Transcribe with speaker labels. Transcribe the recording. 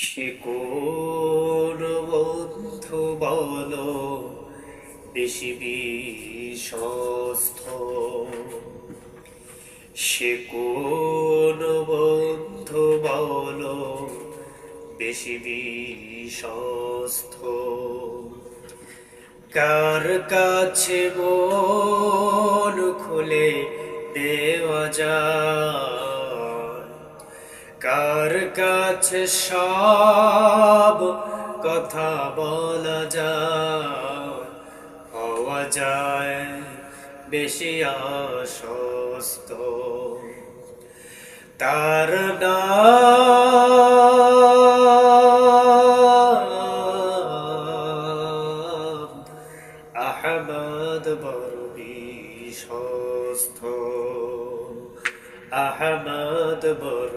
Speaker 1: সে কোন বন্ধু বলো বেশি বিশ্বস্ত, সে কোন বন্ধু বলো বেশি বিশ্বস্ত, কার কাছে মন খুলে দেওয়া যায়, কার কাছে সব কথা বলা যায়, হওয়া যায় বেশি আশ্বস্ত। তার নাম আহমদ, বড় বিশ্বস্ত, আহমদ বড়